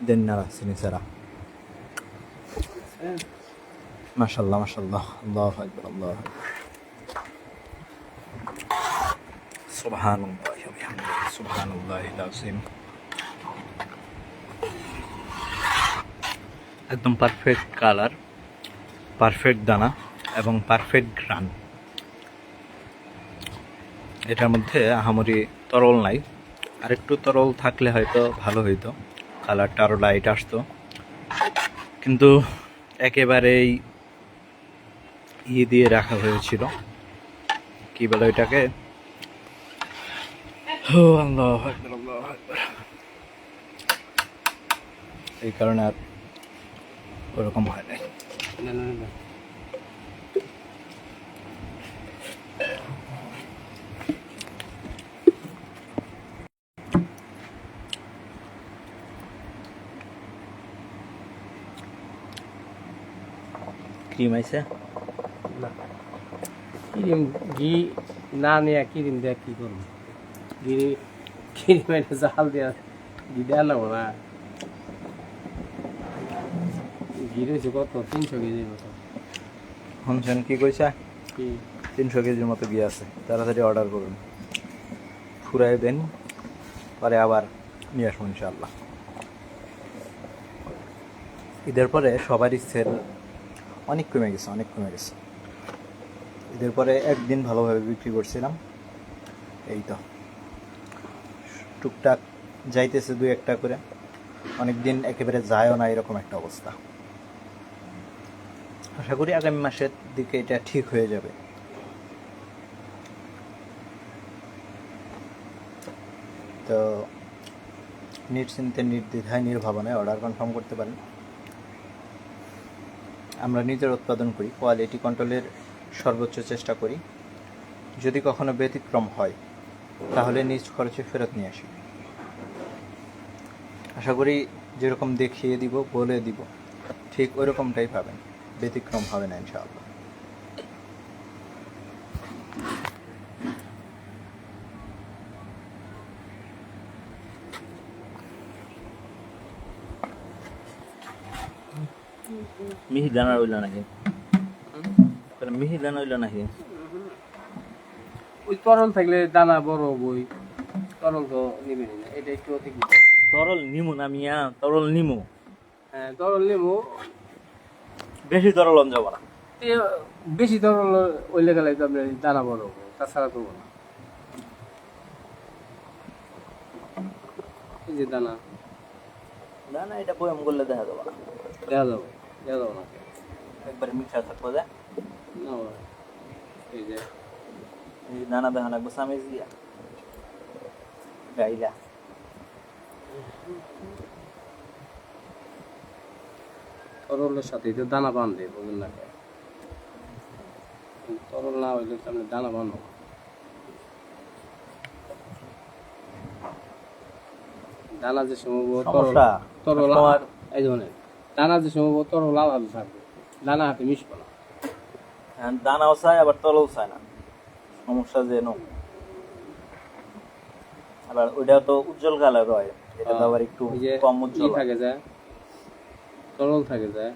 দেন না রাখছেন এছাড়া। মাশাল্লাহ মাশাল্লাহ, আল্লাহু আকবার আল্লাহু আকবার, সুবহানাল্লাহ ওয়া বিহামদিহি সুবহানাল্লাহিল আযীম। একদম পারফেক্ট কালার, পারফেক্ট দানা এবং পারফেক্ট ঘ্রাণ। এটার মধ্যে আহামরি তরল নাই, আর একটু তরল থাকলে হয়তো ভালো হইতো, কালারটা আরও লাইট আসতো, কিন্তু একেবারেই দিয়ে রাখা হয়েছিল, কি বলে ওইটাকে, আল্লাহু আকবার আল্লাহু আকবার, এই কারণে আর ওরকম হয় নাই। ক্রিম আইছে না, ক্রিম ঘি না নিয়ে ক্রিম দেয়া কি করবো? ক্রিম এনে জাল দেওয়া ঘি দেওয়া লাগবো না। ঘি রয়েছে কত, 300 কেজির মতো। শুনছেন কি কইছে? কি 300 কেজির মতো গিয়ে আছে, তাড়াতাড়ি অর্ডার করুন, ফুরাই দেন, পরে আবার নিয়ে আসবো ইনশাআল্লাহ। ঈদের পরে সবারই সেল অনেক কমে গেছে, অনেক কমে গেছে। ঈদের পরে একদিন ভালোভাবে বিক্রি করছিলাম, এই তো টুকটাক যাইতেছে 2-1টা করে, অনেক দিন একেবারে যায়ও না, এরকম একটা অবস্থা। আশা করি আগামী মাসের দিকে এটা ঠিক হয়ে যাবে। তো নিশ্চিন্তে নির্দ্বিধায় নির্ভাবনায় অর্ডার কনফার্ম করতে পারেন। আমরা নিজের উৎপাদন করি, কোয়ালিটি কন্ট্রোলের সর্বোচ্চ চেষ্টা করি। যদি কখনো ব্যতিক্রম হয় তাহলে নিজ খরচে ফেরত নিয়ে আসি। আশা করি যেরকম দেখিয়ে দিব, বলে দিব, ঠিক ওই রকমটাই পাবেন, ব্যতিক্রম হবে না ইনশাআল্লাহ। মিহি দানা রইল নাকি? মিহি দানা রইল নাকি? ওই তরল থাকলে দানা বড় বই, তরল তো নিবে না, এটা একটু অধিক। তরল নিমু না মিয়া, তরল নিমু, হ্যাঁ তরল নেবো, বেশি তরল যাব না। বেশি তরল ওইলে গেলে তো আপনার দানা বড় হবো, তাছাড়া তো না। এই যে দানা না এটা বয়ম করলে দেখা যাবে না, দেওয়া যাবো, দেওয়া যাবো না। একবারে মিঠা থাকবো যে। না, এই যে এই দানা দেখা লাগবো সামিজ দিয়া গাইলা। তরলের সাথে তো দানা বান্ধে, বুঝলেন না? তরল না হইলে তো আপনি দানা বানো। দানা যে সম্ভব তরল, তরল এই ধরনের দানা যে সম্ভব তরল আলাদা থাকবে, দানা হাতে মিশবো না। দানাও চায় আবার তরল চায় না, সমস্যা যেন। আবার ওইটা তো উজ্জ্বল কালার হয়, এটা তো আবার একটু কম উজ্জ্বল থাকে যায়, তরল থাকে যায়।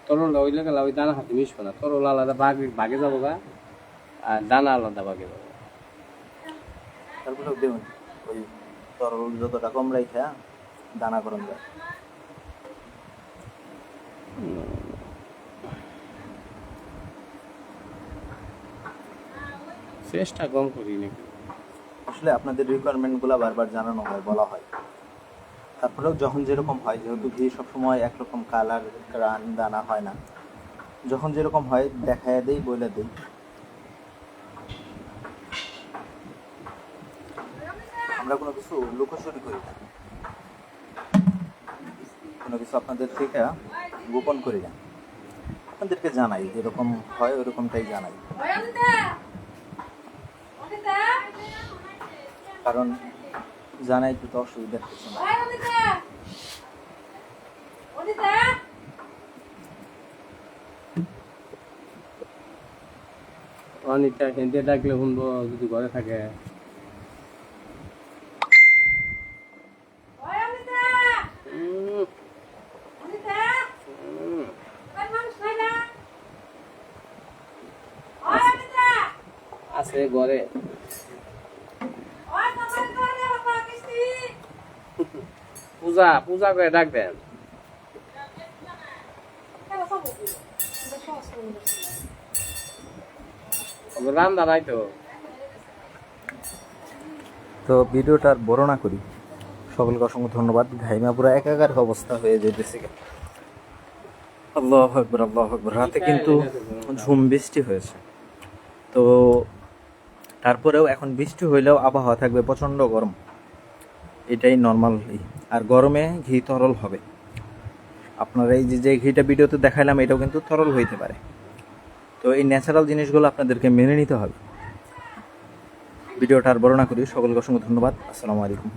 তরলটা ওই লেগে ওই দানা হাতে মিশবো না, তরল আলাদা ভাগে যাবো গা, আর দানা আলাদা ভাগে যাবো। তারপরে দেখুন ওই তরল যতটা কম রাখা দানা করন যায়। চেষ্টা কম করি নাকি, আসলে আপনাদের রিকোয়ারমেন্টগুলো বারবার জানানো হয়, বলা হয়, তারপরেও যখন যেরকম হয়, যেহেতু ঘি সবসময় একরকম কালার গ্রান দানা হয় না, যখন যেরকম হয় দেখায় দেই, বলে দেই। আমরা কোনো কিছু লুকোচুরি করি না, কোনো কিছু আপনাদের থেকে গোপন করি না, আপনাদেরকে জানাই, যেরকম হয় ওরকমটাই জানাই। কারণ জানাই তো অসুবিধার কিছু না। অনিতা হিন্দি ডাকলে শুনবো যদি ঘরে থাকে। আছে ঘরে। পূজা পূজা করে ডাক দেন। রান্না নাই তো। তো ভিডিওটা আর বড় না করি, সকলকে অসংখ্য ধন্যবাদ। ঘাইমা পুরো একাকার অবস্থা হয়ে যেতেছে। আল্লাহু আকবার, আল্লাহু আকবার। রাতে কিন্তু ঝুম বৃষ্টি হয়েছে, তো তারপরেও এখন বৃষ্টি হইলেও আবহাওয়া থাকবে প্রচণ্ড গরম, এটাই নর্মাল। আর গরমে ঘি তরল হবে। আপনারা এই যে ঘিটা ভিডিওতে দেখাইলাম, এটাও কিন্তু তরল হইতে পারে। তো এই ন্যাচারাল জিনিসগুলো আপনাদেরকে মেনে নিতে হবে। ভিডিওটা আর বড় না করি, সকলকে অসংখ্য ধন্যবাদ। আসসালামু আলাইকুম।